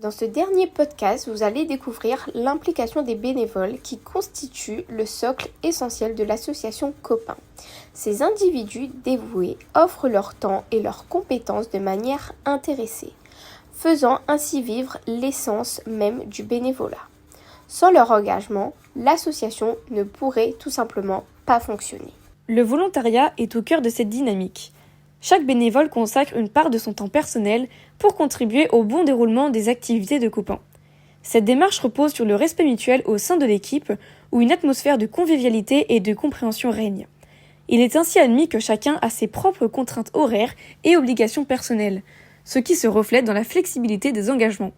Dans ce dernier podcast, vous allez découvrir l'implication des bénévoles qui constituent le socle essentiel de l'association Copain. Ces individus dévoués offrent leur temps et leurs compétences de manière intéressée, faisant ainsi vivre l'essence même du bénévolat. Sans leur engagement, l'association ne pourrait tout simplement pas fonctionner. Le volontariat est au cœur de cette dynamique. Chaque bénévole consacre une part de son temps personnel pour contribuer au bon déroulement des activités de Copain. Cette démarche repose sur le respect mutuel au sein de l'équipe où une atmosphère de convivialité et de compréhension règne. Il est ainsi admis que chacun a ses propres contraintes horaires et obligations personnelles, ce qui se reflète dans la flexibilité des engagements.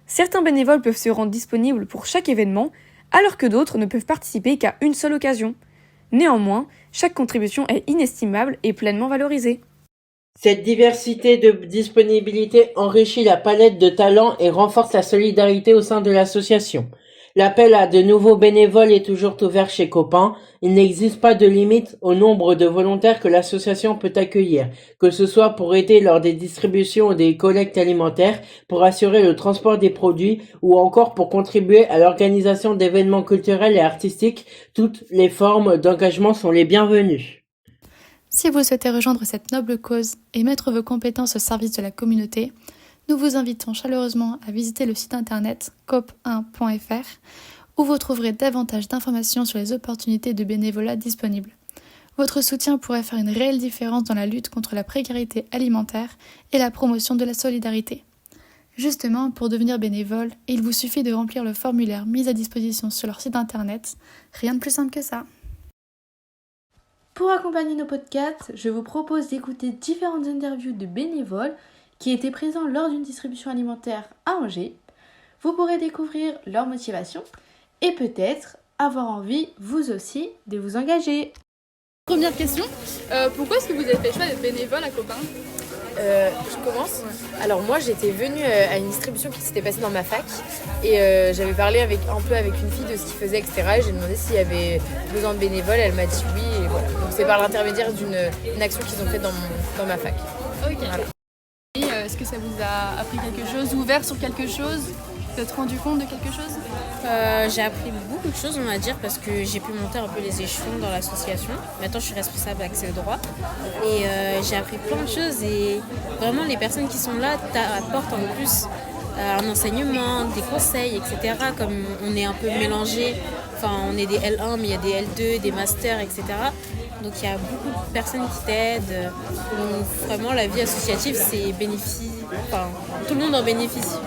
Certains bénévoles peuvent se rendre disponibles pour chaque événement, alors que d'autres ne peuvent participer qu'à une seule occasion. Néanmoins, chaque contribution est inestimable et pleinement valorisée. Cette diversité de disponibilité enrichit la palette de talents et renforce la solidarité au sein de l'association. L'appel à de nouveaux bénévoles est toujours ouvert chez Copain. Il n'existe pas de limite au nombre de volontaires que l'association peut accueillir, que ce soit pour aider lors des distributions ou des collectes alimentaires, pour assurer le transport des produits ou encore pour contribuer à l'organisation d'événements culturels et artistiques. Toutes les formes d'engagement sont les bienvenues. Si vous souhaitez rejoindre cette noble cause et mettre vos compétences au service de la communauté, nous vous invitons chaleureusement à visiter le site internet cop1.fr où vous trouverez davantage d'informations sur les opportunités de bénévolat disponibles. Votre soutien pourrait faire une réelle différence dans la lutte contre la précarité alimentaire et la promotion de la solidarité. Justement, pour devenir bénévole, il vous suffit de remplir le formulaire mis à disposition sur leur site internet. Rien de plus simple que ça. Pour accompagner nos podcasts, je vous propose d'écouter différentes interviews de bénévoles qui étaient présents lors d'une distribution alimentaire à Angers. Vous pourrez découvrir leur motivation et peut-être avoir envie, vous aussi, de vous engager. Première question, pourquoi est-ce que vous avez fait le choix d'être bénévole à Copain ? Je commence. Alors moi j'étais venue à une distribution qui s'était passée dans ma fac et j'avais parlé un peu avec une fille de ce qu'il faisait, etc. Et j'ai demandé s'il y avait besoin de bénévoles, elle m'a dit oui et voilà. Donc c'est par l'intermédiaire d'une action qu'ils ont faite dans ma fac. Ok. Voilà. Et est-ce que ça vous a appris quelque chose, ouvert sur quelque chose ? Vous êtes rendu compte de quelque chose ? J'ai appris beaucoup de choses, on va dire, parce que j'ai pu monter un peu les échelons dans l'association. Maintenant, je suis responsable accès au droit. Et j'ai appris plein de choses. Et vraiment, les personnes qui sont là t'apportent en plus un enseignement, des conseils, etc. Comme on est un peu mélangés, enfin, on est des L1, mais il y a des L2, des masters, etc. Donc, il y a beaucoup de personnes qui t'aident. Donc, vraiment, la vie associative, c'est bénéfice. Enfin, tout le monde en bénéficie.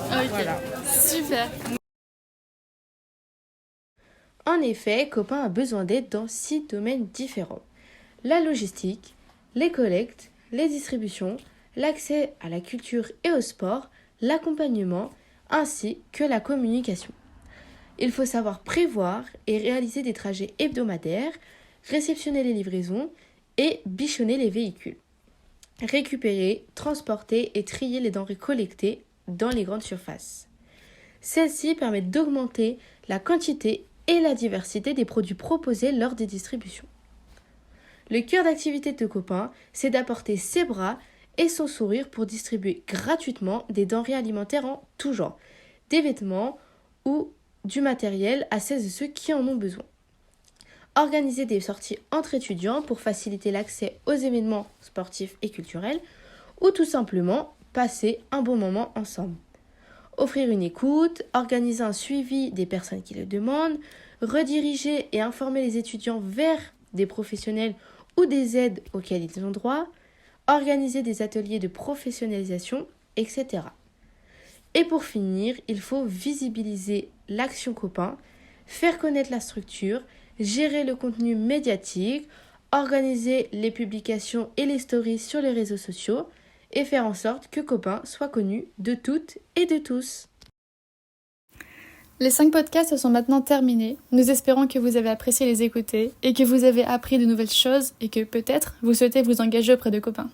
Okay. Voilà. Super. En effet, Copain a besoin d'aide dans 6 domaines différents. La logistique, les collectes, les distributions, l'accès à la culture et au sport, l'accompagnement, ainsi que la communication. Il faut savoir prévoir et réaliser des trajets hebdomadaires, réceptionner les livraisons et bichonner les véhicules. Récupérer, transporter et trier les denrées collectées dans les grandes surfaces. Celles-ci permettent d'augmenter la quantité et la diversité des produits proposés lors des distributions. Le cœur d'activité de Copain, c'est d'apporter ses bras et son sourire pour distribuer gratuitement des denrées alimentaires en tout genre, des vêtements ou du matériel à celles et ceux qui en ont besoin. Organiser des sorties entre étudiants pour faciliter l'accès aux événements sportifs et culturels ou tout simplement passer un bon moment ensemble. Offrir une écoute, organiser un suivi des personnes qui le demandent, rediriger et informer les étudiants vers des professionnels ou des aides auxquelles ils ont droit, organiser des ateliers de professionnalisation, etc. Et pour finir, il faut visibiliser l'action Copain, faire connaître la structure, gérer le contenu médiatique, organiser les publications et les stories sur les réseaux sociaux et faire en sorte que Copain soit connu de toutes et de tous. Les 5 podcasts sont maintenant terminés. Nous espérons que vous avez apprécié les écouter et que vous avez appris de nouvelles choses et que peut-être vous souhaitez vous engager auprès de Copain.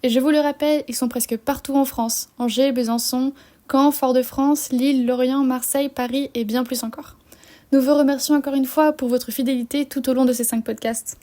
Et je vous le rappelle, ils sont presque partout en France. Angers, Besançon, Caen, Fort-de-France, Lille, Lorient, Marseille, Paris et bien plus encore. Nous vous remercions encore une fois pour votre fidélité tout au long de ces 5 podcasts.